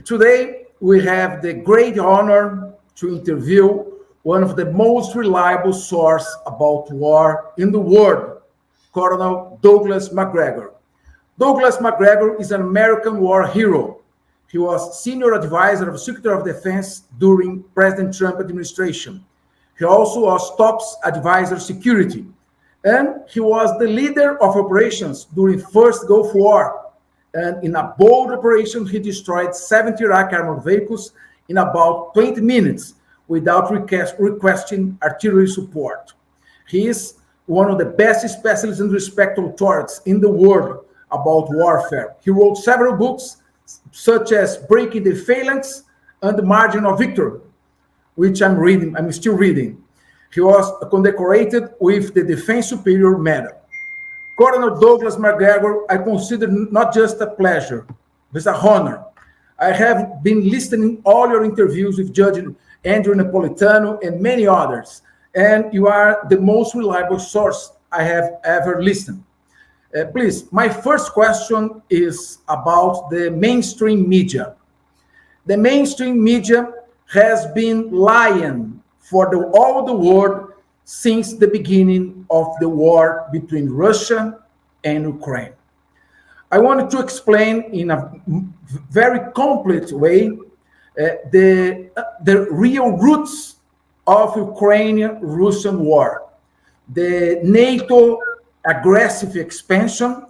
Today, we have the great honor to interview one of the most reliable sources about war in the world, Coronel Douglas Macgregor. Douglas Macgregor is an American war hero. He was senior advisor of Secretary of Defense during President Trump administration. He also was top advisor security, and he was the leader of operations during First Gulf War. And in a bold operation, he destroyed 70 Iraqi armored vehicles in about 20 minutes without requesting artillery support. He is one of the best specialists and respected authorities in the world about warfare. He wrote several books, such as Breaking the Phalanx and The Margin of Victory, which I'm still reading. He was condecorated with the Defense Superior Medal. Coronel Douglas Macgregor, I consider not just a pleasure, but a honor. I have been listening all your interviews with Judge Andrew Napolitano and many others, and you are the most reliable source I have ever listened. Please, my first question is about the mainstream media. The mainstream media has been lying for all the world since the beginning of the war between Russia and Ukraine. I wanted to explain in a very complete way the real roots of Ukrainian-Russian war, the NATO aggressive expansion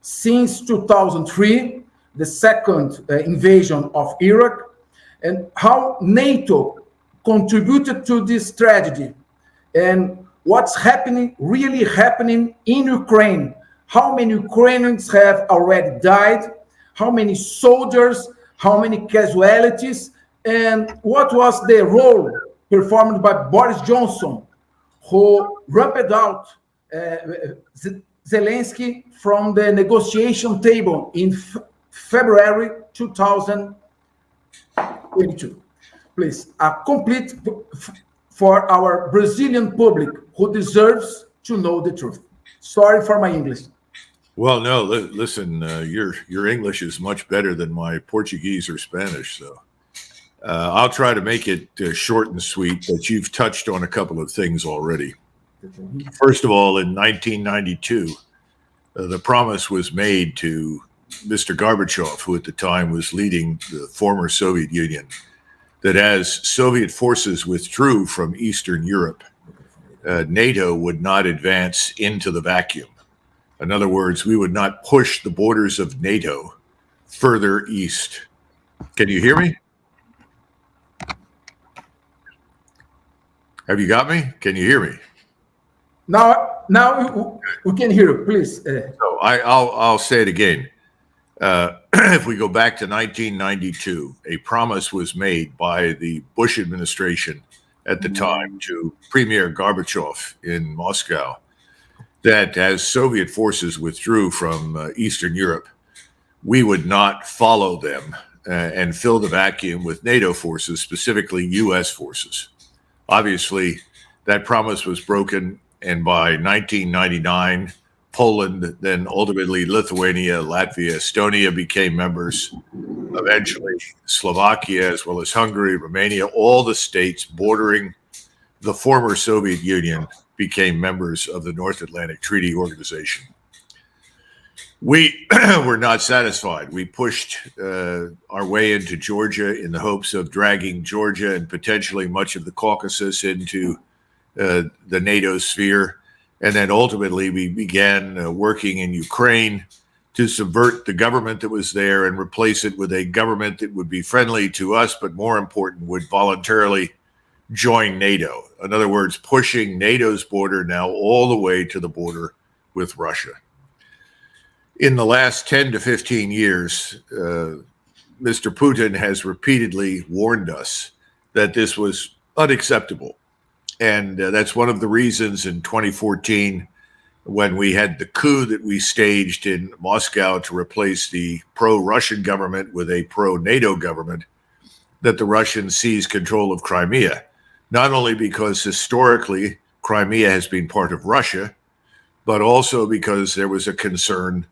since 2003, the second invasion of Iraq, and how NATO contributed to this tragedy, and what's really happening in Ukraine. How many Ukrainians have already died? How many soldiers? How many casualties? And what was the role performed by Boris Johnson, who ramped out Zelensky from the negotiation table in February 2022? Please, a complete for our Brazilian public who deserves to know the truth. Sorry for my English. Well, no, listen, your English is much better than my Portuguese or Spanish, so I'll try to make it short and sweet, but you've touched on a couple of things already. First of all, in 1992, the promise was made to Mr. Gorbachev, who at the time was leading the former Soviet Union, that as Soviet forces withdrew from Eastern Europe, NATO would not advance into the vacuum. In other words, we would not push the borders of NATO further east. Can you hear me? Have you got me? Can you hear me? Now we can hear you, please. So I'll say it again. If we go back to 1992, a promise was made by the Bush administration at the time to Premier Gorbachev in Moscow that as Soviet forces withdrew from Eastern Europe, we would not follow them and fill the vacuum with NATO forces, specifically U.S. forces. Obviously, that promise was broken, and by 1999, Poland, then ultimately Lithuania, Latvia, Estonia became members. Eventually, Slovakia, as well as Hungary, Romania, all the states bordering the former Soviet Union became members of the North Atlantic Treaty Organization. We were not satisfied. We pushed our way into Georgia in the hopes of dragging Georgia and potentially much of the Caucasus into the NATO sphere. And then ultimately we began working in Ukraine to subvert the government that was there and replace it with a government that would be friendly to us, but more important, would voluntarily join NATO. In other words, pushing NATO's border now all the way to the border with Russia. In the last 10 to 15 years, Mr. Putin has repeatedly warned us that this was unacceptable. And that's one of the reasons in 2014, when we had the coup that we staged in Moscow to replace the pro-Russian government with a pro-NATO government, that the Russians seized control of Crimea, not only because historically Crimea has been part of Russia, but also because there was a concern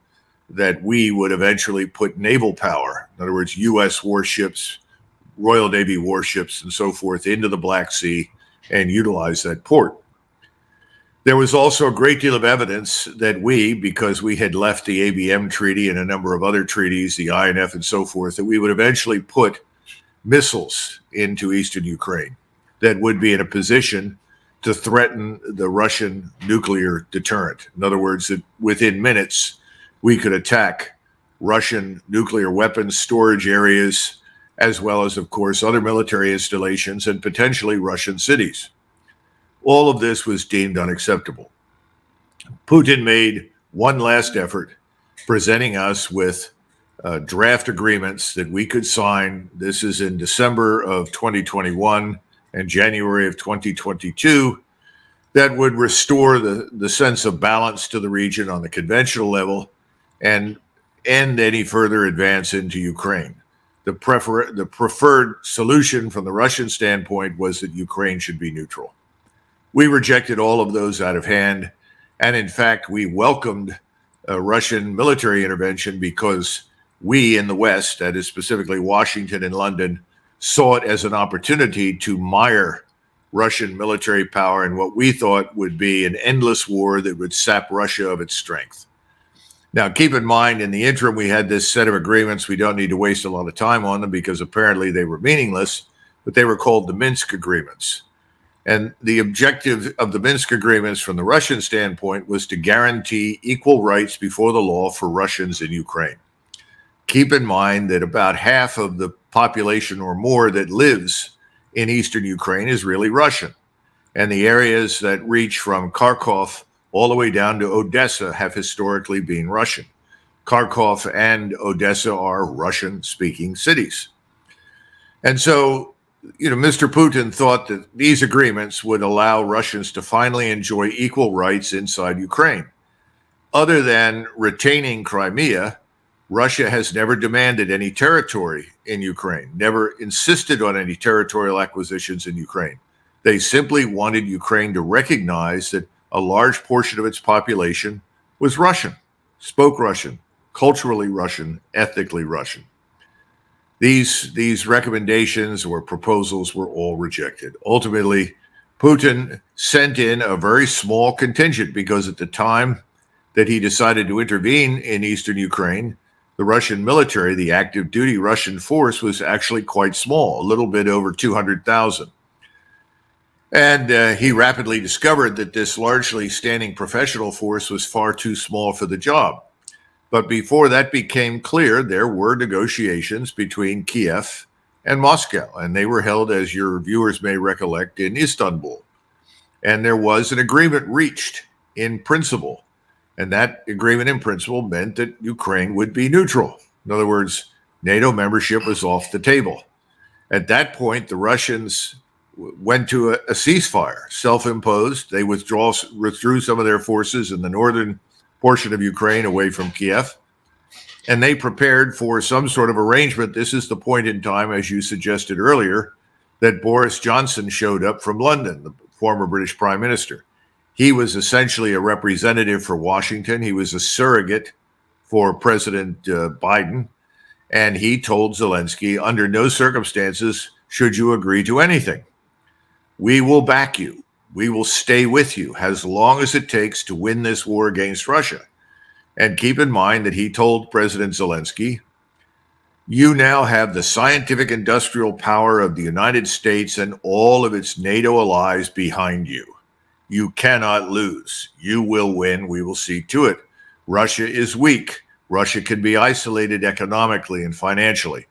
that we would eventually put naval power, in other words, U.S. warships, Royal Navy warships, and so forth, into the Black Sea and utilize that port. There was also a great deal of evidence that we, because we had left the ABM Treaty and a number of other treaties, the INF and so forth, that we would eventually put missiles into eastern Ukraine that would be in a position to threaten the Russian nuclear deterrent. In other words, that within minutes, we could attack Russian nuclear weapons storage areas, as well as, of course, other military installations and potentially Russian cities. All of this was deemed unacceptable. Putin made one last effort, presenting us with draft agreements that we could sign. This is in December of 2021 and January of 2022, that would restore the sense of balance to the region on the conventional level and end any further advance into Ukraine. The preferred solution from the Russian standpoint was that Ukraine should be neutral. We rejected all of those out of hand. And in fact, we welcomed a Russian military intervention because we in the West, that is specifically Washington and London, saw it as an opportunity to mire Russian military power in what we thought would be an endless war that would sap Russia of its strength. Now, keep in mind, in the interim, we had this set of agreements. We don't need to waste a lot of time on them because apparently they were meaningless, but they were called the Minsk agreements. And the objective of the Minsk agreements from the Russian standpoint was to guarantee equal rights before the law for Russians in Ukraine. Keep in mind that about half of the population or more that lives in eastern Ukraine is really Russian. And the areas that reach from Kharkov all the way down to Odessa have historically been Russian. Kharkov and Odessa are Russian-speaking cities. And so, Mr. Putin thought that these agreements would allow Russians to finally enjoy equal rights inside Ukraine. Other than retaining Crimea, Russia has never demanded any territory in Ukraine, never insisted on any territorial acquisitions in Ukraine. They simply wanted Ukraine to recognize that a large portion of its population was Russian, spoke Russian, culturally Russian, ethnically Russian. These recommendations or proposals were all rejected. Ultimately, Putin sent in a very small contingent because at the time that he decided to intervene in eastern Ukraine, the Russian military, the active duty Russian force, was actually quite small, a little bit over 200,000. And he rapidly discovered that this largely standing professional force was far too small for the job. But before that became clear, there were negotiations between Kiev and Moscow, and they were held, as your viewers may recollect, in Istanbul. And there was an agreement reached in principle. And that agreement in principle meant that Ukraine would be neutral. In other words, NATO membership was off the table. At that point, the Russians went to a ceasefire, self-imposed. They withdrew some of their forces in the northern portion of Ukraine away from Kiev, and they prepared for some sort of arrangement. This is the point in time, as you suggested earlier, that Boris Johnson showed up from London, the former British Prime Minister. He was essentially a representative for Washington. He was a surrogate for President Biden, and he told Zelensky, under no circumstances should you agree to anything. We will back you. We will stay with you as long as it takes to win this war against Russia. And keep in mind that he told President Zelensky, you now have the scientific industrial power of the United States and all of its NATO allies behind you. You cannot lose. You will win. We will see to it. Russia is weak. Russia can be isolated economically and financially.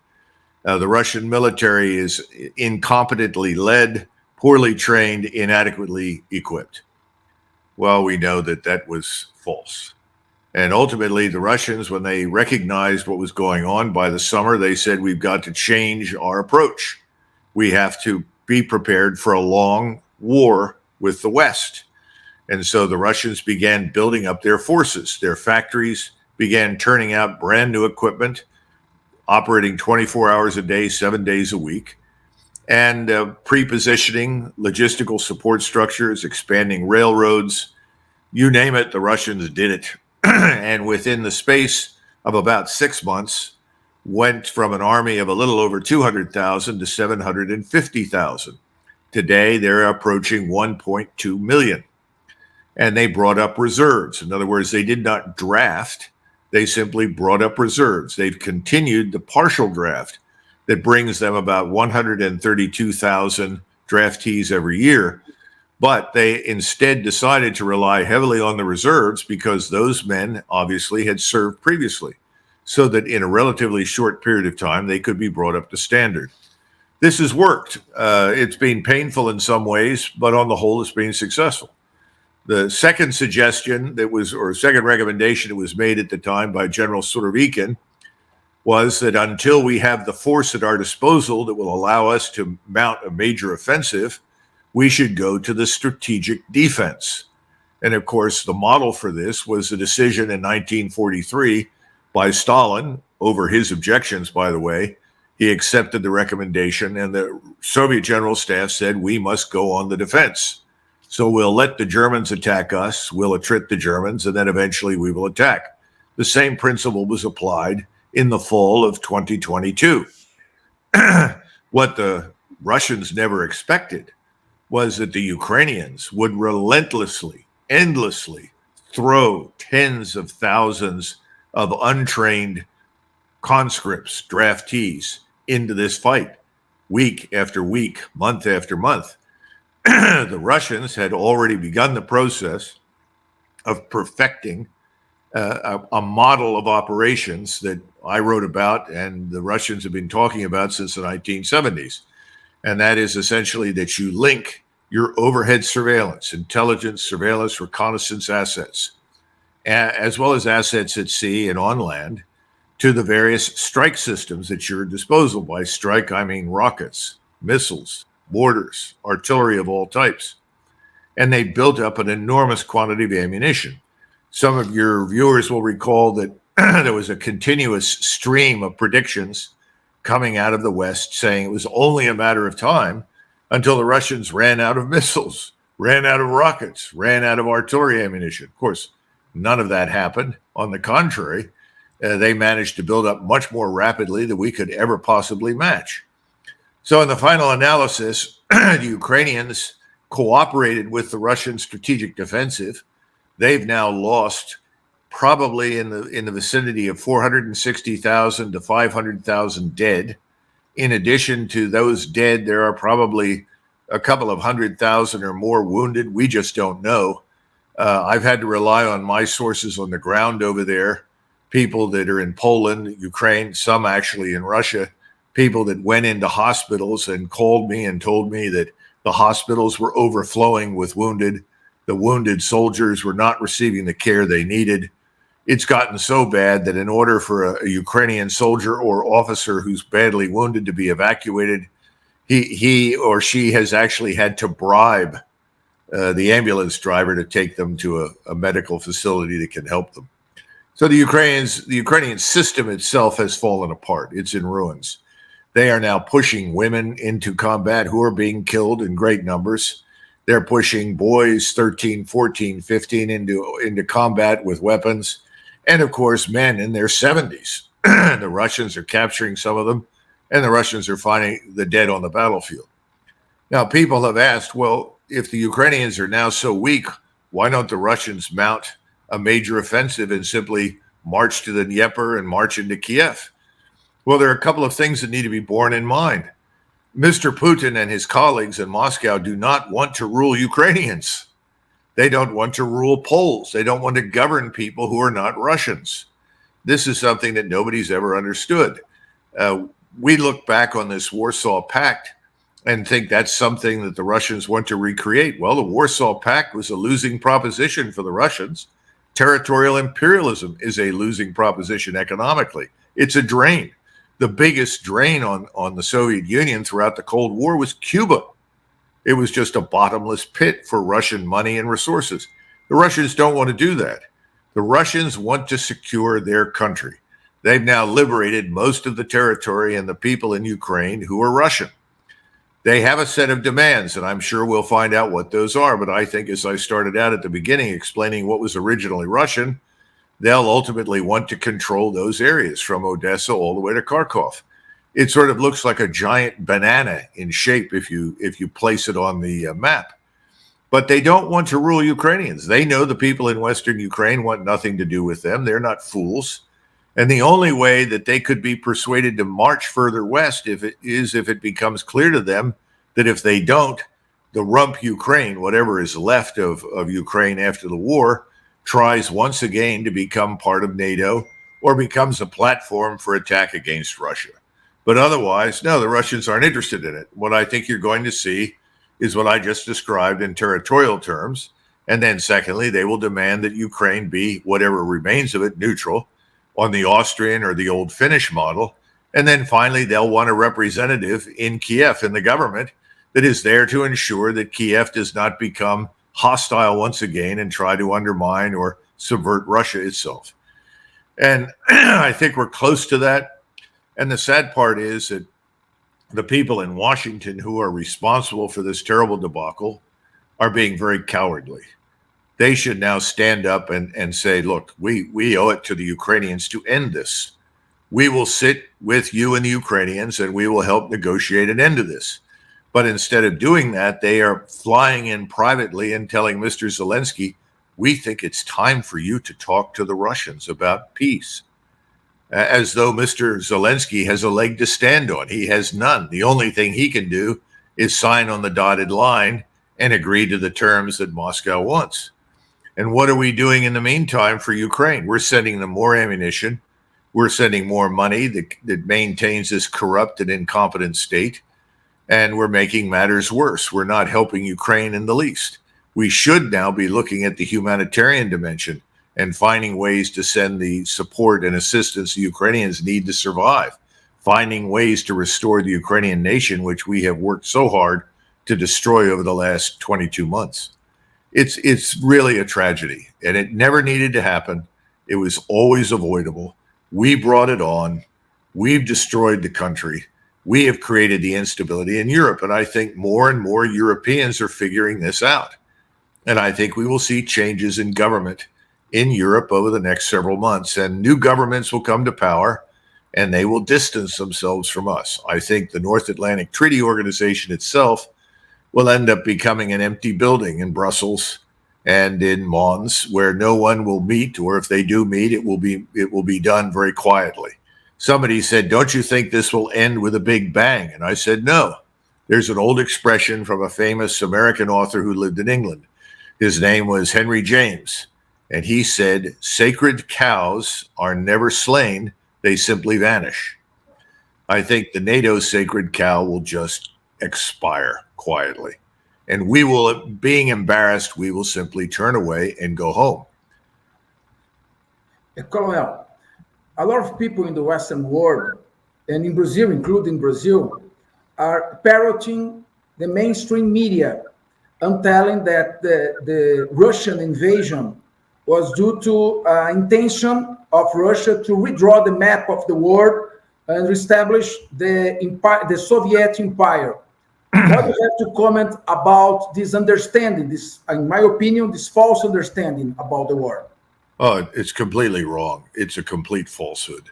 The Russian military is incompetently led, poorly trained, inadequately equipped. Well, we know that that was false. And ultimately, the Russians, when they recognized what was going on by the summer, they said, we've got to change our approach. We have to be prepared for a long war with the West. And so the Russians began building up their forces. Their factories began turning out brand new equipment, operating 24 hours a day, 7 days a week, and pre-positioning logistical support structures, expanding railroads, you name it, the Russians did it. And within the space of about 6 months went from an army of a little over 200,000 to 750,000. Today, they're approaching 1.2 million. And they brought up reserves. In other words, they did not draft. They simply brought up reserves. They've continued the partial draft that brings them about 132,000 draftees every year. But they instead decided to rely heavily on the reserves because those men obviously had served previously, so that in a relatively short period of time, they could be brought up to standard. This has worked. It's been painful in some ways, but on the whole, it's been successful. The second suggestion second recommendation that was made at the time by General Surovikin was that until we have the force at our disposal that will allow us to mount a major offensive, we should go to the strategic defense. And of course, the model for this was a decision in 1943 by Stalin, over his objections, by the way. He accepted the recommendation, and the Soviet General Staff said, we must go on the defense. So we'll let the Germans attack us, we'll attrit the Germans, and then eventually we will attack. The same principle was applied in the fall of 2022. What the Russians never expected was that the Ukrainians would relentlessly, endlessly throw tens of thousands of untrained conscripts, draftees, into this fight, week after week, month after month. The Russians had already begun the process of perfecting a model of operations that I wrote about and the Russians have been talking about since the 1970s. And that is essentially that you link your overhead surveillance, intelligence, surveillance, reconnaissance assets, as well as assets at sea and on land, to the various strike systems at your disposal. By strike, I mean rockets, missiles, mortars, artillery of all types. And they built up an enormous quantity of ammunition. Some of your viewers will recall that there was a continuous stream of predictions coming out of the West saying it was only a matter of time until the Russians ran out of missiles, ran out of rockets, ran out of artillery ammunition. Of course, none of that happened. On the contrary, they managed to build up much more rapidly than we could ever possibly match. So in the final analysis, the Ukrainians cooperated with the Russian strategic defensive. They've now lost probably in the vicinity of 460,000 to 500,000 dead. In addition to those dead, there are probably a couple of 100,000 or more wounded. We just don't know. I've had to rely on my sources on the ground over there, people that are in Poland, Ukraine, some actually in Russia, people that went into hospitals and called me and told me that the hospitals were overflowing with wounded. The wounded soldiers were not receiving the care they needed. It's gotten so bad that in order for a Ukrainian soldier or officer who's badly wounded to be evacuated, he or she has actually had to bribe the ambulance driver to take them to a medical facility that can help them. So the Ukrainian system itself has fallen apart. It's in ruins. They are now pushing women into combat who are being killed in great numbers. They're pushing boys 13, 14, 15 into combat with weapons. And of course, men in their 70s. The Russians are capturing some of them, and the Russians are finding the dead on the battlefield. Now, people have asked, well, if the Ukrainians are now so weak, why don't the Russians mount a major offensive and simply march to the Dnieper and march into Kiev? Well, there are a couple of things that need to be borne in mind. Mr. Putin and his colleagues in Moscow do not want to rule Ukrainians. They don't want to rule Poles. They don't want to govern people who are not Russians. This is something that nobody's ever understood. We look back on this Warsaw Pact and think that's something that the Russians want to recreate. Well, the Warsaw Pact was a losing proposition for the Russians. Territorial imperialism is a losing proposition economically. It's a drain. The biggest drain on the Soviet Union throughout the Cold War was Cuba. It was just a bottomless pit for Russian money and resources. The Russians don't want to do that. The Russians want to secure their country. They've now liberated most of the territory and the people in Ukraine who are Russian. They have a set of demands, and I'm sure we'll find out what those are. But I think, as I started out at the beginning explaining what was originally Russian, they'll ultimately want to control those areas from Odessa all the way to Kharkov. It sort of looks like a giant banana in shape if you place it on the map. But they don't want to rule Ukrainians. They know the people in Western Ukraine want nothing to do with them. They're not fools. And the only way that they could be persuaded to march further west if it becomes clear to them that if they don't, the rump Ukraine, whatever is left of Ukraine after the war, tries once again to become part of NATO or becomes a platform for attack against Russia. But otherwise, no, the Russians aren't interested in it. What I think you're going to see is what I just described in territorial terms. And then secondly, they will demand that Ukraine be, whatever remains of it, neutral on the Austrian or the old Finnish model. And then finally, they'll want a representative in Kiev in the government that is there to ensure that Kiev does not become hostile once again and try to undermine or subvert Russia itself. And I think we're close to that. And the sad part is that the people in Washington who are responsible for this terrible debacle are being very cowardly. They should now stand up and say, look, we owe it to the Ukrainians to end this. We will sit with you and the Ukrainians and we will help negotiate an end to this. But instead of doing that, they are flying in privately and telling Mr. Zelensky, we think it's time for you to talk to the Russians about peace. As though Mr. Zelensky has a leg to stand on. He has none. The only thing he can do is sign on the dotted line and agree to the terms that Moscow wants. And what are we doing in the meantime for Ukraine? We're sending them more ammunition. We're sending more money that maintains this corrupt and incompetent state. And we're making matters worse. We're not helping Ukraine in the least. We should now be looking at the humanitarian dimension and finding ways to send the support and assistance the Ukrainians need to survive, finding ways to restore the Ukrainian nation, which we have worked so hard to destroy over the last 22 months. It's really a tragedy, and it never needed to happen. It was always avoidable. We brought it on. We've destroyed the country. We have created the instability in Europe, and I think more and more Europeans are figuring this out. And I think we will see changes in government in Europe over the next several months, and new governments will come to power and they will distance themselves from us. I think the North Atlantic Treaty Organization itself will end up becoming an empty building in Brussels and in Mons where no one will meet, or if they do meet, it will be done very quietly. Somebody said, don't you think this will end with a big bang? And I said, no. There's an old expression from a famous American author who lived in England. His name was Henry James. And he said, sacred cows are never slain. They simply vanish. I think the NATO sacred cow will just expire quietly. And we will, being embarrassed, we will simply turn away and go home. Coronel, a lot of people in the Western world, and in Brazil, including Brazil, are parroting the mainstream media and telling that the Russian invasion was due to intention of Russia to redraw the map of the world and reestablish the Soviet Empire. What do you have to comment about this understanding, this, in my opinion, this false understanding about the war? Oh, it's completely wrong. It's a complete falsehood.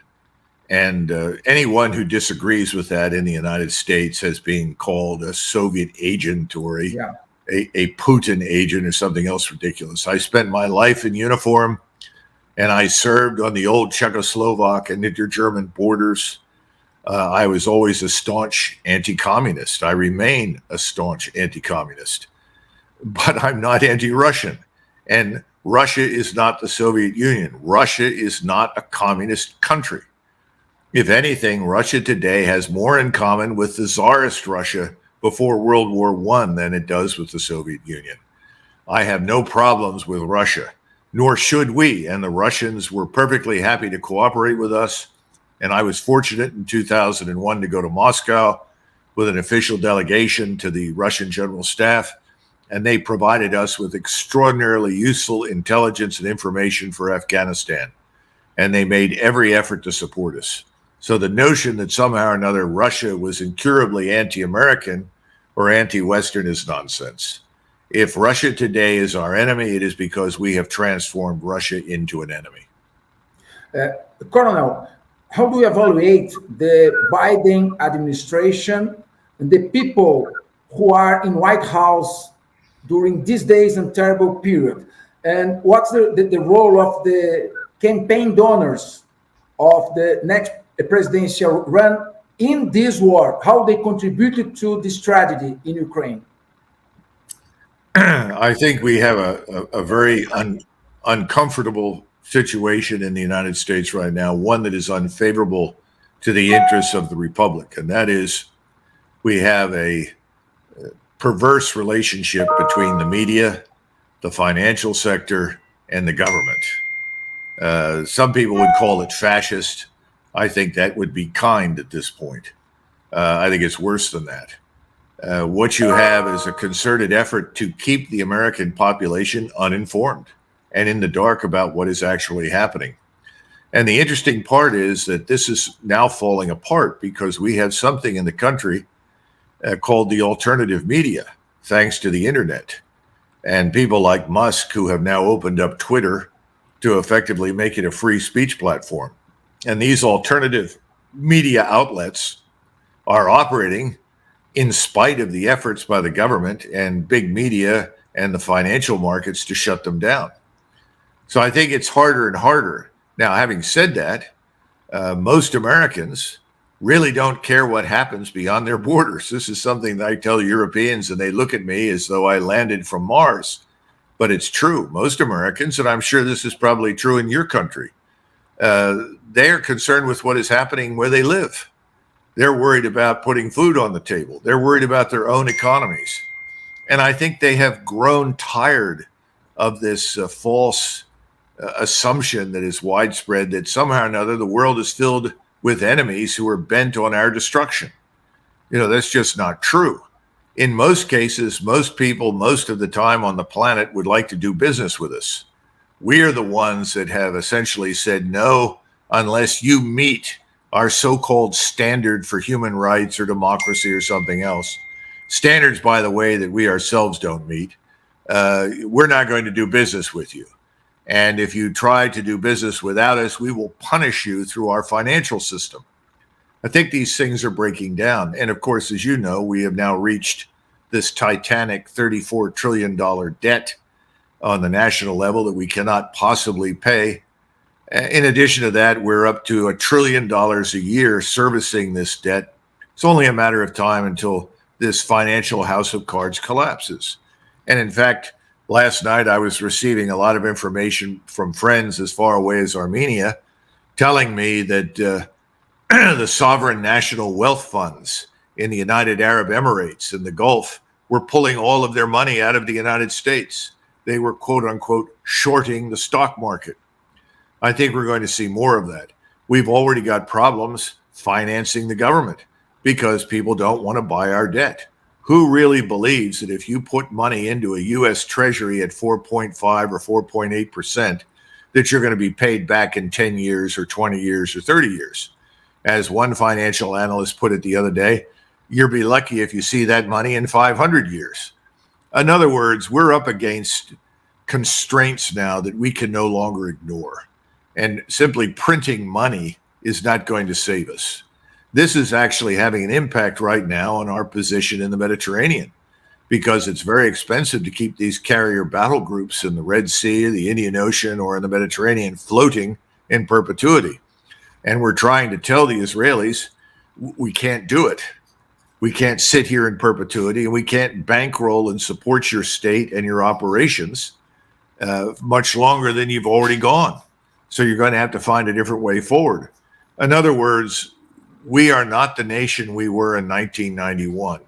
And anyone who disagrees with that in the United States as being called a Soviet agent or a Putin agent or something else ridiculous. I spent my life in uniform and I served on the old Czechoslovak and inter-German borders. I was always a staunch anti-communist. I remain a staunch anti-communist, but I'm not anti-Russian. And Russia is not the Soviet Union. Russia is not a communist country. If anything, Russia today has more in common with the Tsarist Russia before World War I than it does with the Soviet Union. I have no problems with Russia, nor should we. And the Russians were perfectly happy to cooperate with us. And I was fortunate in 2001 to go to Moscow with an official delegation to the Russian General Staff. And they provided us with extraordinarily useful intelligence and information for Afghanistan. And they made every effort to support us. So the notion that somehow or another Russia was incurably anti-American or anti-Western is nonsense. If Russia today is our enemy, it is because we have transformed Russia into an enemy. Coronel, how do you evaluate the Biden administration and the people who are in White House during these days and terrible period? And what's the role of the campaign donors of the next presidential run in this war? How they contributed to this tragedy in Ukraine? I think we have a very uncomfortable situation in the United States right now, one that is unfavorable to the interests of the Republic. And that is, we have a perverse relationship between the media, the financial sector, and the government. Some people would call it fascist. I think that would be kind at this point. I think it's worse than that. What you have is a concerted effort to keep the American population uninformed and in the dark about what is actually happening. And the interesting part is that this is now falling apart because we have something in the country called the alternative media, thanks to the internet. And people like Musk, who have now opened up Twitter to effectively make it a free speech platform. And these alternative media outlets are operating in spite of the efforts by the government and big media and the financial markets to shut them down. So I think it's harder and harder. Now, having said that, most Americans really don't care what happens beyond their borders. This is something that I tell Europeans, and they look at me as though I landed from Mars. But it's true. Most Americans, and I'm sure this is probably true in your country, they are concerned with what is happening where they live. They're worried about putting food on the table. They're worried about their own economies. And I think they have grown tired of this false assumption that is widespread that somehow or another the world is filled with enemies who are bent on our destruction. You know, that's just not true. In most cases, most people, most of the time on the planet would like to do business with us. We are the ones that have essentially said no unless you meet our so-called standard for human rights or democracy or something else. Standards, by the way, that we ourselves don't meet. We're not going to do business with you. And if you try to do business without us, we will punish you through our financial system. I think these things are breaking down. And of course, as you know, we have now reached this titanic $34 trillion debt on the national level that we cannot possibly pay. In addition to that, we're up to $1 trillion a year servicing this debt. It's only a matter of time until this financial house of cards collapses. And in fact, last night I was receiving a lot of information from friends as far away as Armenia, telling me that the sovereign national wealth funds in the United Arab Emirates and the Gulf were pulling all of their money out of the United States. They were, quote unquote, shorting the stock market. I think we're going to see more of that. We've already got problems financing the government because people don't want to buy our debt. Who really believes that if you put money into a U.S. Treasury at 4.5 or 4.8%, that you're going to be paid back in 10 years or 20 years or 30 years? As one financial analyst put it the other day, you'll be lucky if you see that money in 500 years. In other words, we're up against constraints now that we can no longer ignore. And simply printing money is not going to save us. This is actually having an impact right now on our position in the Mediterranean because it's very expensive to keep these carrier battle groups in the Red Sea, the Indian Ocean, or in the Mediterranean floating in perpetuity. And we're trying to tell the Israelis, we can't do it. We can't sit here in perpetuity, and we can't bankroll and support your state and your operations much longer than you've already gone. So you're going to have to find a different way forward. In other words, we are not the nation we were in 1991,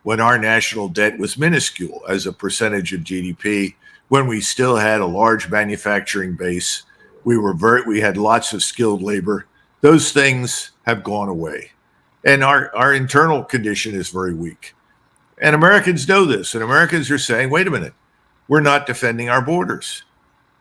when our national debt was minuscule as a percentage of GDP, when we still had a large manufacturing base. We had lots of skilled labor. Those things have gone away. And our internal condition is very weak. And Americans know this. And Americans are saying, wait a minute, we're not defending our borders.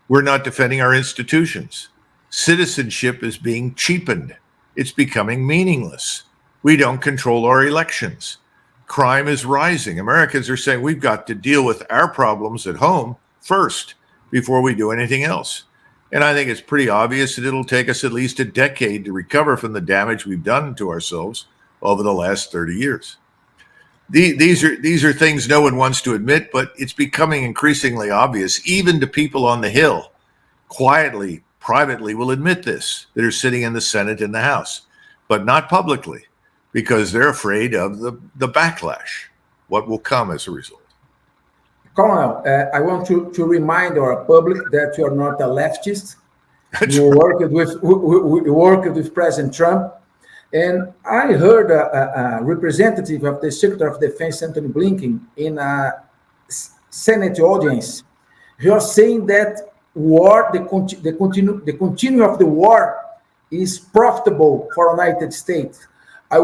We're not defending our institutions. Citizenship is being cheapened. It's becoming meaningless. We don't control our elections. Crime is rising. Americans are saying we've got to deal with our problems at home first before we do anything else. And I think it's pretty obvious that it'll take us at least a decade to recover from the damage we've done to ourselves over the last 30 years. These are things no one wants to admit, but it's becoming increasingly obvious, even to people on the Hill, quietly, privately will admit this, that are sitting in the Senate and the House, but not publicly, because they're afraid of the backlash, what will come as a result. Colonel, I want to remind our public that you are not a leftist. You worked with President Trump. And I heard a representative of the Secretary of Defense, Anthony Blinken, in a Senate audience. He was saying that the continue of the war is profitable for the United States. I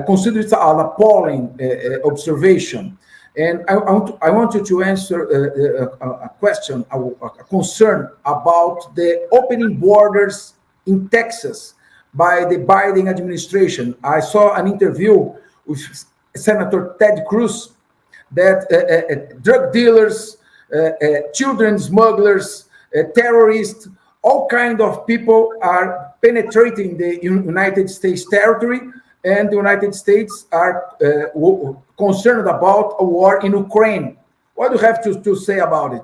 consider it an appalling observation. And I want you to answer a question, a concern about the opening borders in Texas by the Biden administration. I saw an interview with Senator Ted Cruz that drug dealers, children smugglers, terrorists, all kinds of people are penetrating the United States territory, and the United States are concerned about a war in Ukraine. What do you have to say about it?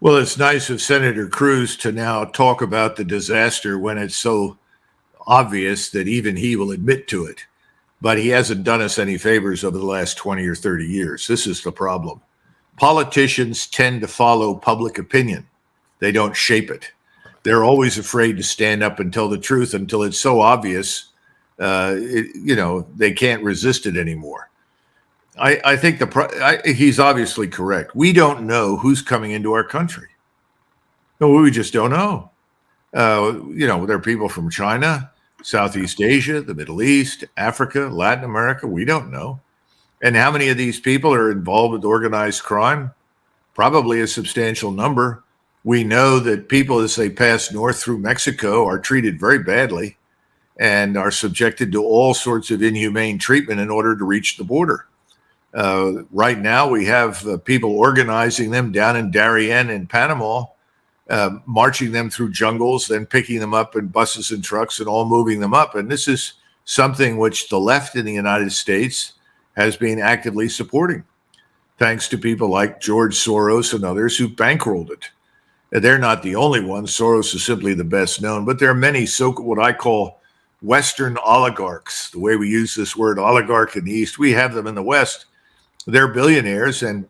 Well, it's nice of Senator Cruz to now talk about the disaster when it's so obvious that even he will admit to it. But he hasn't done us any favors over the last 20 or 30 years. This is the problem. Politicians tend to follow public opinion. They don't shape it. They're always afraid to stand up and tell the truth until it's so obvious, they can't resist it anymore. I think he's obviously correct. We don't know who's coming into our country. No, we just don't know. There are people from China, Southeast Asia, the Middle East, Africa, Latin America. We don't know. And how many of these people are involved with organized crime? Probably a substantial number. We know that people, as they pass north through Mexico, are treated very badly and are subjected to all sorts of inhumane treatment in order to reach the border. Right now, we have people organizing them down in Darien in Panama, marching them through jungles, then picking them up in buses and trucks and all moving them up. And this is something which the left in the United States has been actively supporting, thanks to people like George Soros and others who bankrolled it. They're not the only ones. Soros is simply the best known, but there are many what I call Western oligarchs. The way we use this word oligarch in the East, we have them in the West. They're billionaires, and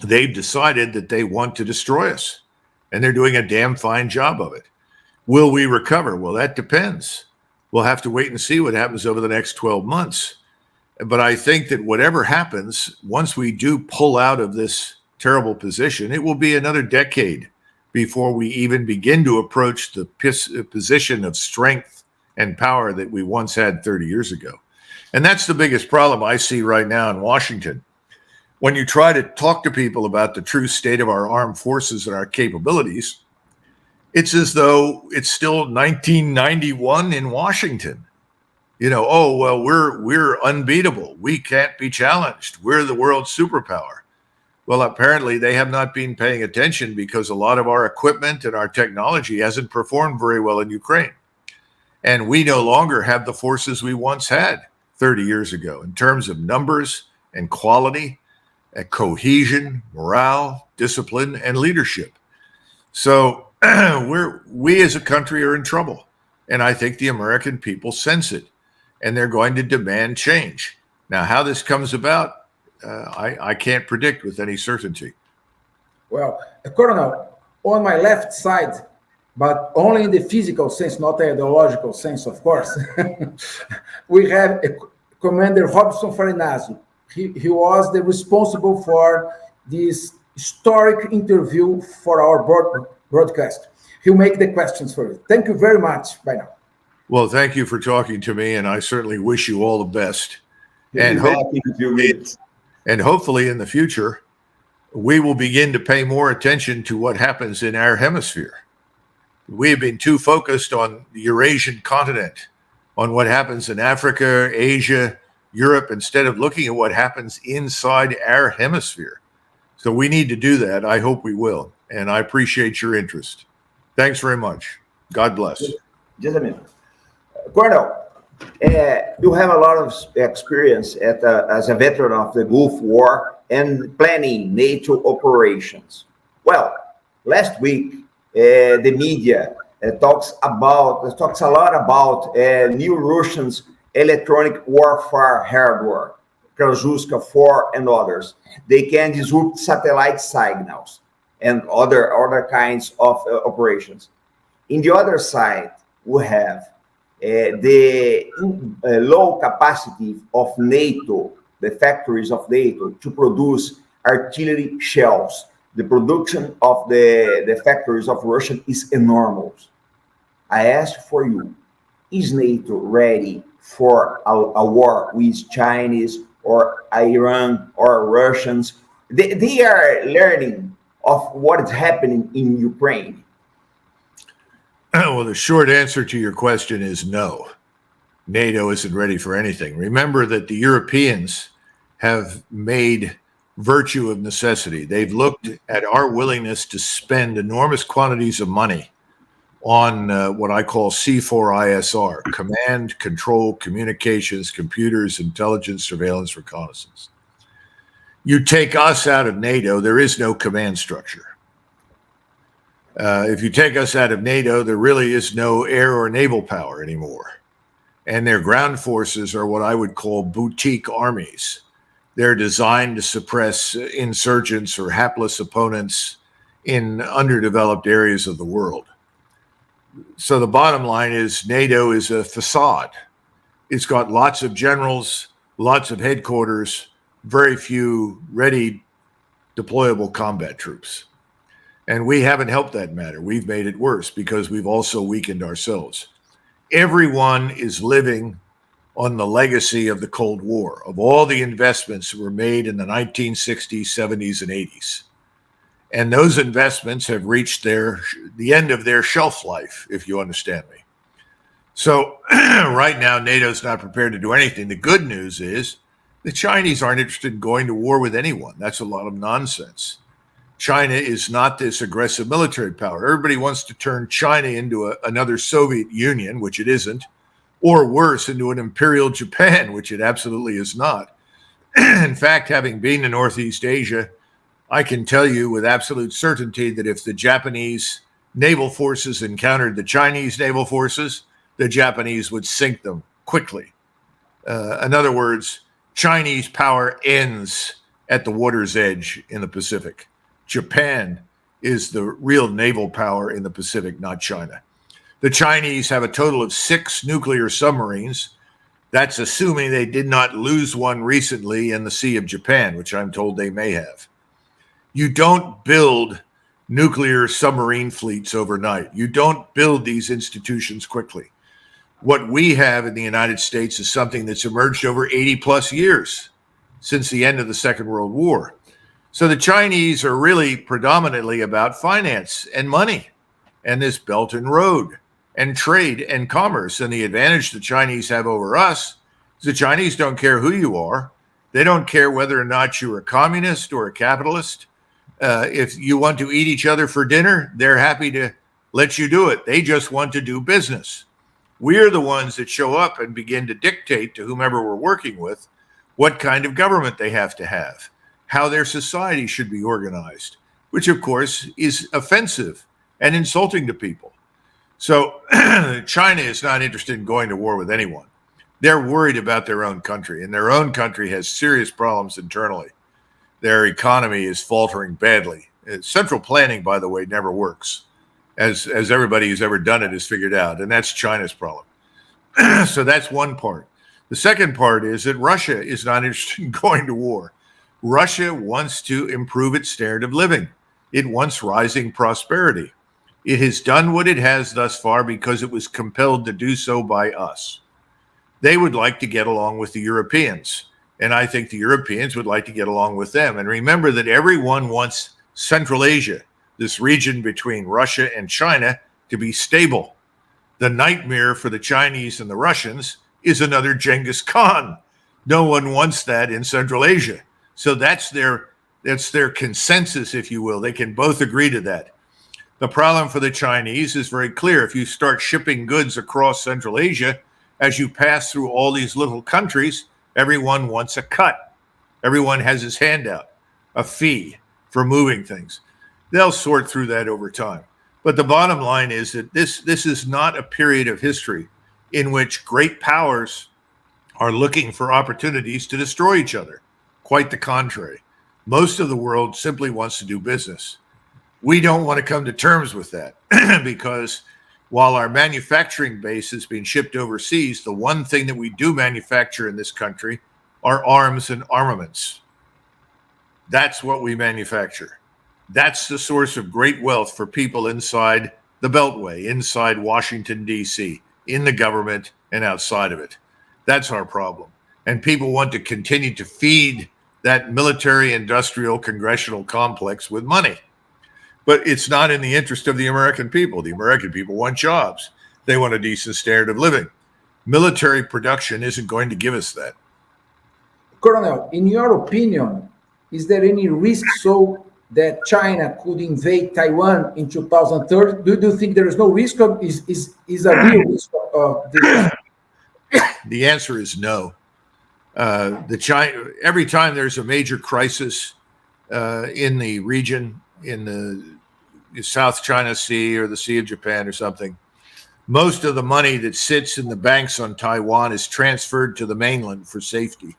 they've decided that they want to destroy us. And they're doing a damn fine job of it. Will we recover? Well, that depends. We'll have to wait and see what happens over the next 12 months. But I think that whatever happens, once we do pull out of this terrible position, it will be another decade before we even begin to approach the position of strength and power that we once had 30 years ago. And that's the biggest problem I see right now in Washington. When you try to talk to people about the true state of our armed forces and our capabilities, it's as though it's still 1991 in Washington. We're unbeatable. We can't be challenged. We're the world superpower. Well, apparently they have not been paying attention because a lot of our equipment and our technology hasn't performed very well in Ukraine. And we no longer have the forces we once had 30 years ago in terms of numbers and quality and cohesion, morale, discipline, and leadership. So we as a country are in trouble. And I think the American people sense it, and they're going to demand change. Now, how this comes about, I can't predict with any certainty. Well, Coronel, on my left side, but only in the physical sense, not the ideological sense, of course, we have Commander Robson Farinazzi. He was the responsible for this historic interview for our broadcast. He'll make the questions for you. Thank you very much. Bye now. Well, thank you for talking to me, and I certainly wish you all the best. And hopefully in the future, we will begin to pay more attention to what happens in our hemisphere. We have been too focused on the Eurasian continent, on what happens in Africa, Asia, Europe, instead of looking at what happens inside our hemisphere. So we need to do that. I hope we will. And I appreciate your interest. Thanks very much. God bless. Just a minute. Colonel, you have a lot of experience as a veteran of the Gulf War and planning NATO operations. Well, last week, the media talks a lot about new Russians electronic warfare hardware, Krasuska 4 and others. They can disrupt satellite signals and other kinds of operations. In the other side, we have the low capacity of NATO, the factories of NATO, to produce artillery shells. The production of the factories of Russia is enormous. I ask for you, is NATO ready for a war with Chinese or Iran or Russians? They are learning of what is happening in Ukraine. Well, the short answer to your question is no. NATO isn't ready for anything. Remember that the Europeans have made virtue of necessity. They've looked at our willingness to spend enormous quantities of money on what I call C4ISR, command, control, communications, computers, intelligence, surveillance, reconnaissance. You take us out of NATO, there is no command structure. If you take us out of NATO, there really is no air or naval power anymore. And their ground forces are what I would call boutique armies. They're designed to suppress insurgents or hapless opponents in underdeveloped areas of the world. So the bottom line is NATO is a facade. It's got lots of generals, lots of headquarters, very few ready deployable combat troops. And we haven't helped that matter. We've made it worse because we've also weakened ourselves. Everyone is living on the legacy of the Cold War, of all the investments that were made in the 1960s, 70s, and 80s. And those investments have reached the end of their shelf life, if you understand me. So right now, NATO's not prepared to do anything. The good news is the Chinese aren't interested in going to war with anyone. That's a lot of nonsense. China is not this aggressive military power. Everybody wants to turn China into another Soviet Union, which it isn't, or worse, into an imperial Japan, which it absolutely is not. In fact, having been to Northeast Asia, I can tell you with absolute certainty that if the Japanese naval forces encountered the Chinese naval forces, the Japanese would sink them quickly. In other words, Chinese power ends at the water's edge in the Pacific. Japan is the real naval power in the Pacific, not China. The Chinese have a total of 6 nuclear submarines. That's assuming they did not lose one recently in the Sea of Japan, which I'm told they may have. You don't build nuclear submarine fleets overnight. You don't build these institutions quickly. What we have in the United States is something that's emerged over 80 plus years since the end of the Second World War. So the Chinese are really predominantly about finance and money and this Belt and Road and trade and commerce. And the advantage the Chinese have over us is the Chinese don't care who you are. They don't care whether or not you're a communist or a capitalist. If you want to eat each other for dinner, they're happy to let you do it. They just want to do business. We're the ones that show up and begin to dictate to whomever we're working with what kind of government they have to have, how their society should be organized, which of course is offensive and insulting to people. So China is not interested in going to war with anyone. They're worried about their own country, and their own country has serious problems internally. Their economy is faltering badly. Central planning, by the way, never works, as everybody who's ever done it has figured out, and that's China's problem. So that's one part. The second part is that Russia is not interested in going to war. Russia wants to improve its standard of living. It wants rising prosperity. It has done what it has thus far because it was compelled to do so by us. They would like to get along with the Europeans, and I think the Europeans would like to get along with them. And remember that everyone wants Central Asia, this region between Russia and China, to be stable. The nightmare for the Chinese and the Russians is another Genghis Khan. No one wants that in Central Asia. So that's their consensus, if you will. They can both agree to that. The problem for the Chinese is very clear. If you start shipping goods across Central Asia, as you pass through all these little countries, everyone wants a cut. Everyone has his hand out, a fee for moving things. They'll sort through that over time. But the bottom line is that this is not a period of history in which great powers are looking for opportunities to destroy each other. Quite the contrary. Most of the world simply wants to do business. We don't want to come to terms with that because while our manufacturing base is being shipped overseas, the one thing that we do manufacture in this country are arms and armaments. That's what we manufacture. That's the source of great wealth for people inside the Beltway, inside Washington, D.C., in the government and outside of it. That's our problem. And people want to continue to feed that military, industrial, congressional complex with money. But it's not in the interest of the American people. The American people want jobs. They want a decent standard of living. Military production isn't going to give us that. Colonel, in your opinion, is there any risk so that China could invade Taiwan in 2030? Do you think there is no risk of is a real risk of this? The answer is no. Every time there's a major crisis in the region, in the South China Sea or the Sea of Japan or something, most of the money that sits in the banks on Taiwan is transferred to the mainland for safety.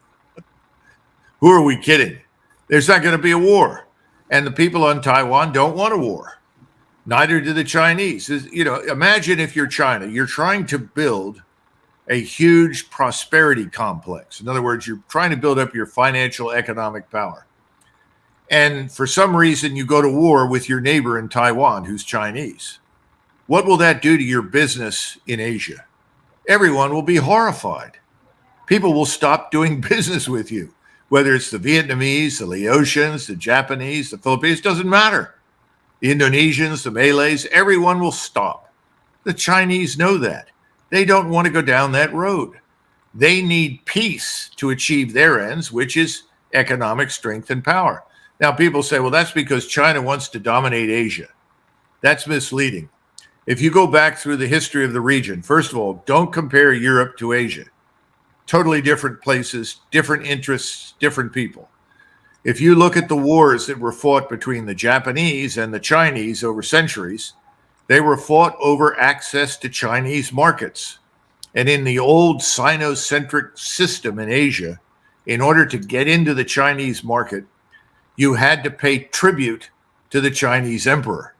Who are we kidding? There's not going to be a war. And the people on Taiwan don't want a war. Neither do the Chinese. You know, imagine if you're China, you're trying to build a huge prosperity complex. In other words, you're trying to build up your financial economic power. And for some reason, you go to war with your neighbor in Taiwan who's Chinese. What will that do to your business in Asia? Everyone will be horrified. People will stop doing business with you. Whether it's the Vietnamese, the Laotians, the Japanese, the Philippines, doesn't matter. The Indonesians, the Malays, everyone will stop. The Chinese know that. They don't want to go down that road. They need peace to achieve their ends, which is economic strength and power. Now, people say, well, that's because China wants to dominate Asia. That's misleading. If you go back through the history of the region, first of all, don't compare Europe to Asia. Totally different places, different interests, different people. If you look at the wars that were fought between the Japanese and the Chinese over centuries, they were fought over access to Chinese markets. And in the old Sino-centric system in Asia, in order to get into the Chinese market, you had to pay tribute to the Chinese emperor.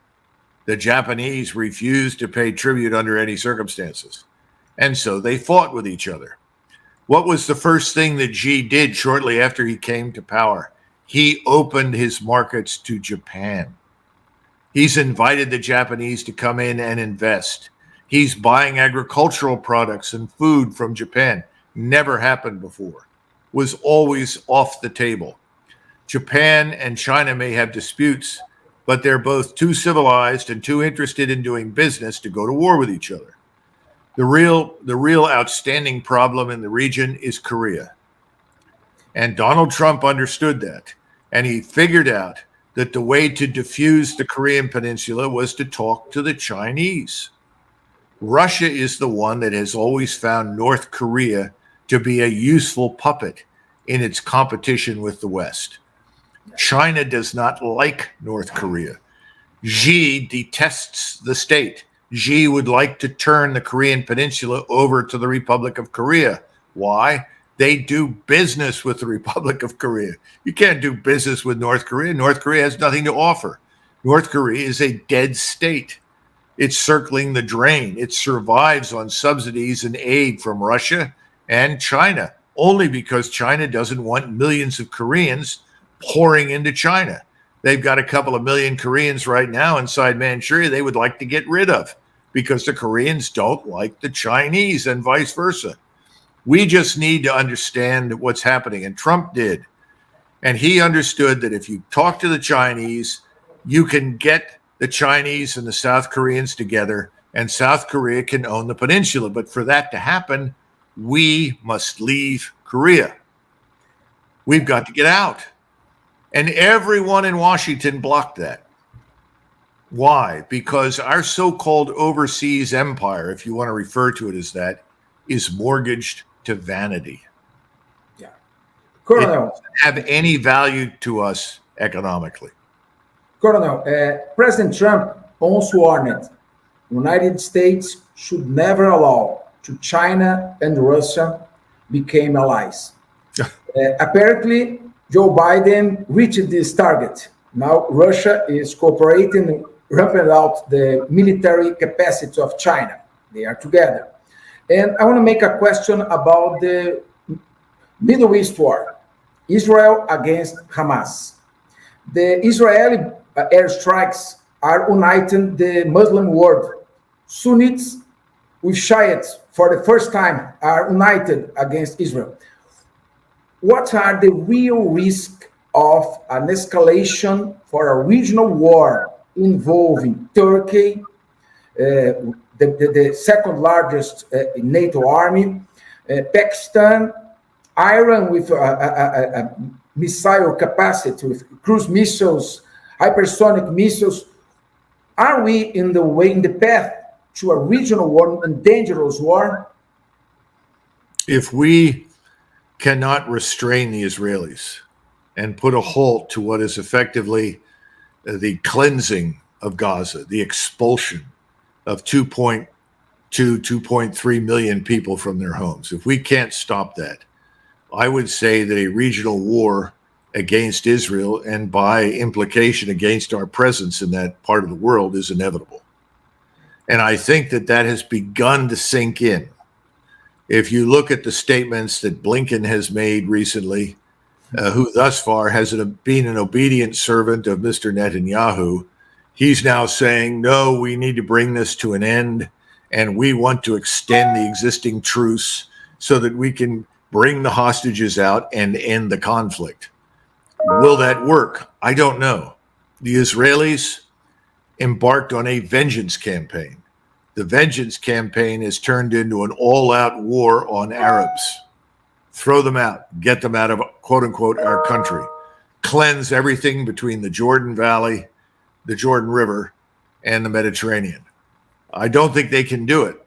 The Japanese refused to pay tribute under any circumstances. And so they fought with each other. What was the first thing that Xi did shortly after he came to power? He opened his markets to Japan. He's invited the Japanese to come in and invest. He's buying agricultural products and food from Japan. Never happened before. Was always off the table. Japan and China may have disputes, but they're both too civilized and too interested in doing business to go to war with each other. The real outstanding problem in the region is Korea. And Donald Trump understood that. And he figured out that the way to diffuse the Korean Peninsula was to talk to the Chinese. Russia is the one that has always found North Korea to be a useful puppet in its competition with the West. China does not like North Korea. Xi detests the state. Xi would like to turn the Korean Peninsula over to the Republic of Korea. Why? They do business with the Republic of Korea. You can't do business with North Korea. North Korea has nothing to offer. North Korea is a dead state. It's circling the drain. It survives on subsidies and aid from Russia and China, only because China doesn't want millions of Koreans pouring into China. They've got a couple of million Koreans right now inside Manchuria they would like to get rid of because the Koreans don't like the Chinese and vice versa. We just need to understand what's happening, and Trump did. And he understood that if you talk to the Chinese, you can get the Chinese and the South Koreans together, and South Korea can own the peninsula. But for that to happen, we must leave Korea. We've got to get out. And everyone in Washington blocked that. Why? Because our so-called overseas empire, if you want to refer to it as that, is mortgaged to vanity. Yeah. It doesn't have any value to us economically. Coronel, President Trump also warned the United States should never allow to China and Russia become allies. Apparently, Joe Biden reached this target. Now Russia is cooperating, ramping out the military capacity of China. They are together. And I want to make a question about the Middle East war, Israel against Hamas. The Israeli airstrikes are uniting the Muslim world. Sunnis with Shiites, for the first time, are united against Israel. What are the real risks of an escalation for a regional war involving Turkey, the second largest NATO army, Pakistan, Iran with a missile capacity, with cruise missiles, hypersonic missiles? Are we in the path to a regional war and dangerous war? If we cannot restrain the Israelis and put a halt to what is effectively the cleansing of Gaza, the expulsion of 2.2, 2.3 million people from their homes, if we can't stop that, I would say that a regional war against Israel, and by implication against our presence in that part of the world, is inevitable. And I think that that has begun to sink in. If you look at the statements that Blinken has made recently, who thus far has been an obedient servant of Mr. Netanyahu, he's now saying, no, we need to bring this to an end, and we want to extend the existing truce so that we can bring the hostages out and end the conflict. Will that work? I don't know. The Israelis embarked on a vengeance campaign. The vengeance campaign has turned into an all-out war on Arabs. Throw them out, get them out of, quote unquote, our country, cleanse everything between the Jordan Valley, the Jordan River, and the Mediterranean. I don't think they can do it.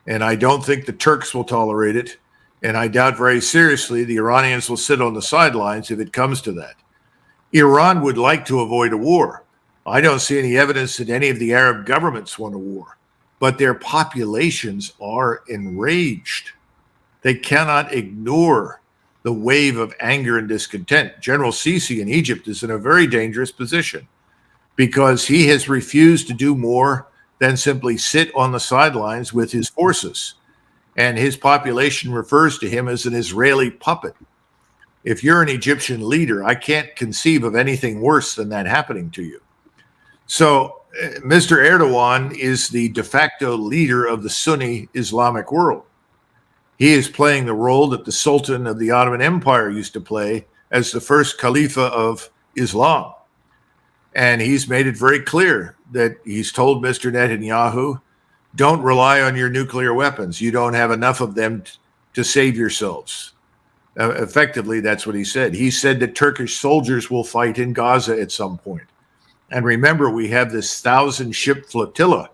And I don't think the Turks will tolerate it. And I doubt very seriously the Iranians will sit on the sidelines if it comes to that. Iran would like to avoid a war. I don't see any evidence that any of the Arab governments want a war. But their populations are enraged. They cannot ignore the wave of anger and discontent. General Sisi in Egypt is in a very dangerous position because he has refused to do more than simply sit on the sidelines with his forces. And his population refers to him as an Israeli puppet. If you're an Egyptian leader, I can't conceive of anything worse than that happening to you. So Mr. Erdogan is the de facto leader of the Sunni Islamic world. He is playing the role that the Sultan of the Ottoman Empire used to play as the first Khalifa of Islam. And he's made it very clear that he's told Mr. Netanyahu, don't rely on your nuclear weapons. You don't have enough of them to save yourselves. Effectively, that's what he said. He said that Turkish soldiers will fight in Gaza at some point. And remember, we have this 1,000-ship flotilla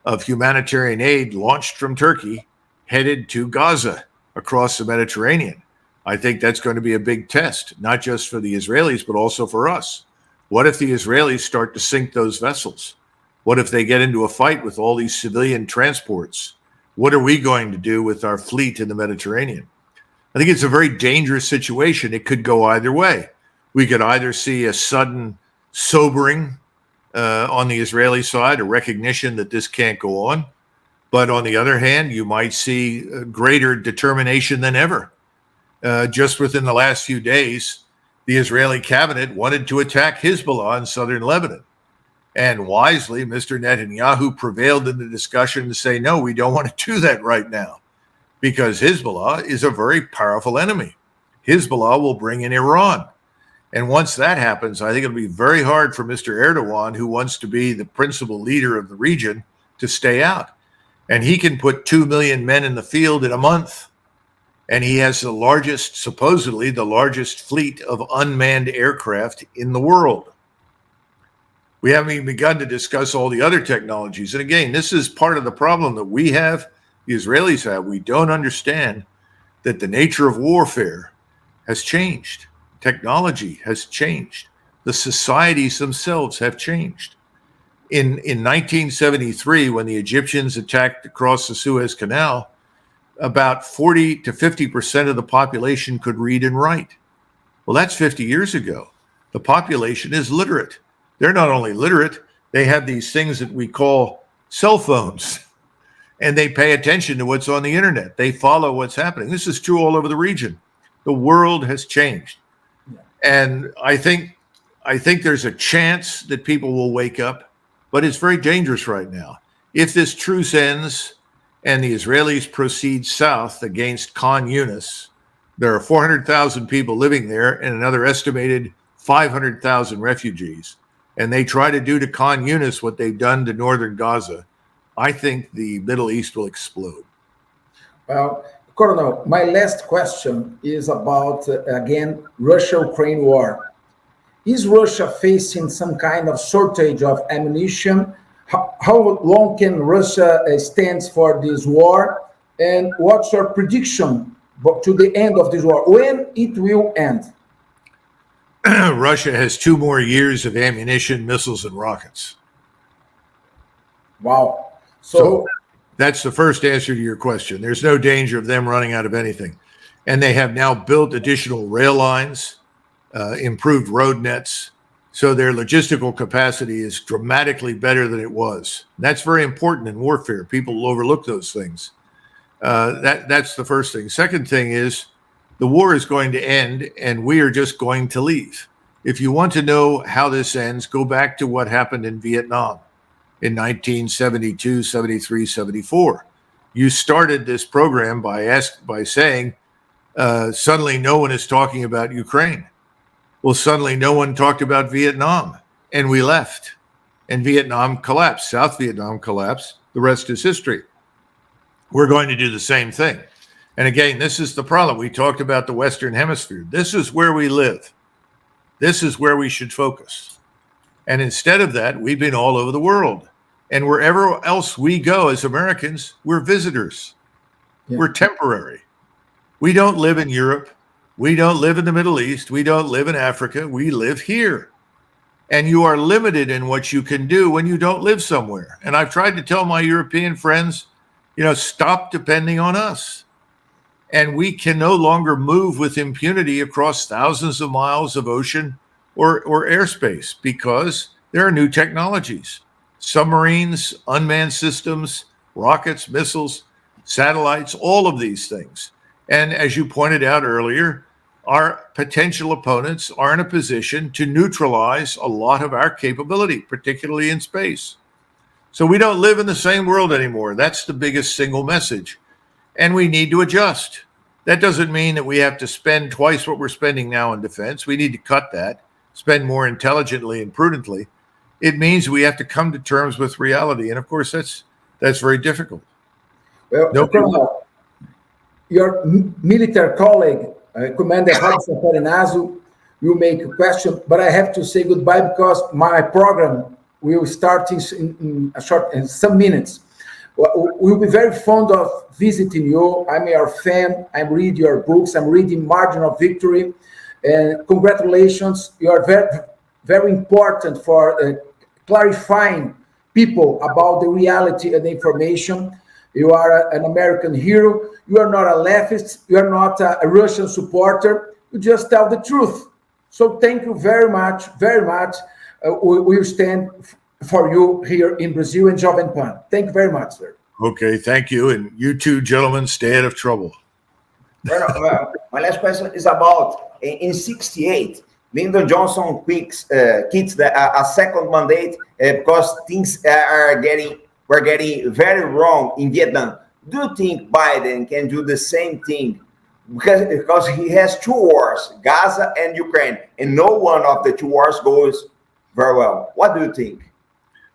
of humanitarian aid launched from Turkey, headed to Gaza across the Mediterranean. I think that's going to be a big test, not just for the Israelis, but also for us. What if the Israelis start to sink those vessels? What if they get into a fight with all these civilian transports? What are we going to do with our fleet in the Mediterranean? I think it's a very dangerous situation. It could go either way. We could either see a sudden sobering on the Israeli side, a recognition that this can't go on. But on the other hand, you might see greater determination than ever. Just within the last few days, the Israeli cabinet wanted to attack Hezbollah in southern Lebanon. And wisely, Mr. Netanyahu prevailed in the discussion to say, no, we don't want to do that right now, because Hezbollah is a very powerful enemy. Hezbollah will bring in Iran. And once that happens, I think it'll be very hard for Mr. Erdogan, who wants to be the principal leader of the region, to stay out. And he can put 2 million men in the field in a month. And he has the largest, supposedly the largest fleet of unmanned aircraft in the world. We haven't even begun to discuss all the other technologies. And again, this is part of the problem that we have, the Israelis have. We don't understand that the nature of warfare has changed. Technology has changed. The societies themselves have changed. In 1973, when the Egyptians attacked across the Suez Canal, about 40 to 50% of the population could read and write. Well, that's 50 years ago. The population is literate. They're not only literate, they have these things that we call cell phones, and they pay attention to what's on the internet. They follow what's happening. This is true all over the region. The world has changed. And I think there's a chance that people will wake up, but it's very dangerous right now. If this truce ends and the Israelis proceed south against Khan Yunis, there are 400,000 people living there and another estimated 500,000 refugees. And they try to do to Khan Yunis what they've done to northern Gaza. I think the Middle East will explode. Well, Coronel, my last question is about, again, Russia-Ukraine war. Is Russia facing some kind of shortage of ammunition? How long can Russia stand for this war? And what's your prediction to the end of this war? When it will end? Russia has 2 more years of ammunition, missiles, and rockets. Wow. So that's the first answer to your question. There's no danger of them running out of anything. And they have now built additional rail lines, improved road nets. So their logistical capacity is dramatically better than it was. That's very important in warfare. People overlook those things. That's the first thing. Second thing is the war is going to end and we are just going to leave. If you want to know how this ends, go back to what happened in Vietnam in 1972, 73, 74. You started this program by saying, suddenly no one is talking about Ukraine. Well, suddenly no one talked about Vietnam, and we left. And Vietnam collapsed. South Vietnam collapsed. The rest is history. We're going to do the same thing. And again, this is the problem. We talked about the Western Hemisphere. This is where we live. This is where we should focus. And instead of that, we've been all over the world. And wherever else we go as Americans, we're visitors. Yeah. We're temporary. We don't live in Europe. We don't live in the Middle East. We don't live in Africa. We live here. And you are limited in what you can do when you don't live somewhere. And I've tried to tell my European friends, stop depending on us. And we can no longer move with impunity across thousands of miles of ocean or airspace because there are new technologies. Submarines, unmanned systems, rockets, missiles, satellites, all of these things. And as you pointed out earlier, our potential opponents are in a position to neutralize a lot of our capability, particularly in space. So we don't live in the same world anymore. That's the biggest single message. And we need to adjust. That doesn't mean that we have to spend twice what we're spending now in defense. We need to cut that, spend more intelligently and prudently. It means we have to come to terms with reality. And of course, that's very difficult. Well, Colonel, your military colleague, Commander Robson Perinazo, will make a question, but I have to say goodbye because my program will start in some minutes. We'll be very fond of visiting you. I'm your fan. I read your books. I'm reading Margin of Victory. And congratulations. You are very, very important for clarifying people about the reality and the information. You are an American hero. You are not a leftist. You are not a Russian supporter. You just tell the truth. So thank you very much, very much. We will stand for you here in Brazil and Jovem Pan. Thank you very much, sir. Okay, thank you. And you two gentlemen, stay out of trouble. Well, my last question is about, in 68, Lyndon Johnson quits a second mandate because things were getting very wrong in Vietnam. Do you think Biden can do the same thing? Because he has 2 wars, Gaza and Ukraine, and no one of the 2 wars goes very well. What do you think?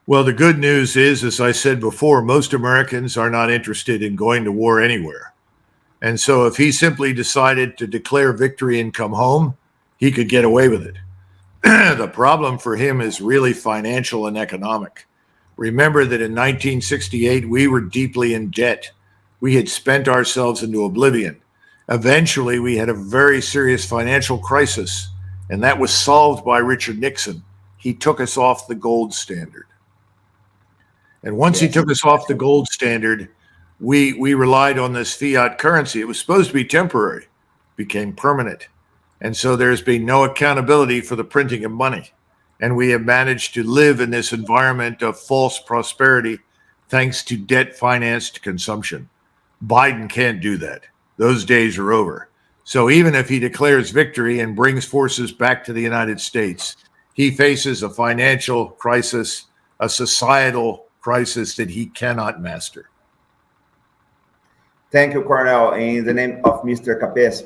Well, the good news is, as I said before, most Americans are not interested in going to war anywhere. And so if he simply decided to declare victory and come home, he could get away with it. The problem for him is really financial and economic. Remember that in 1968, we were deeply in debt. We had spent ourselves into oblivion. Eventually, we had a very serious financial crisis, and that was solved by Richard Nixon. He took us off the gold standard. And once he took us off the gold standard, we relied on this fiat currency. It was supposed to be temporary, became permanent. And so there's been no accountability for the printing of money. And we have managed to live in this environment of false prosperity thanks to debt-financed consumption. Biden can't do that. Those days are over. So even if he declares victory and brings forces back to the United States, he faces a financial crisis, a societal crisis that he cannot master. Thank you, Coronel. In the name of Mr. Capez,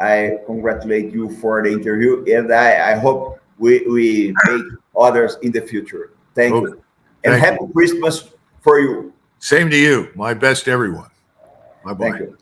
I congratulate you for the interview, and I hope we make others in the future. Thank you. And happy Christmas for you. Same to you. My best, everyone. Bye-bye. Thank you.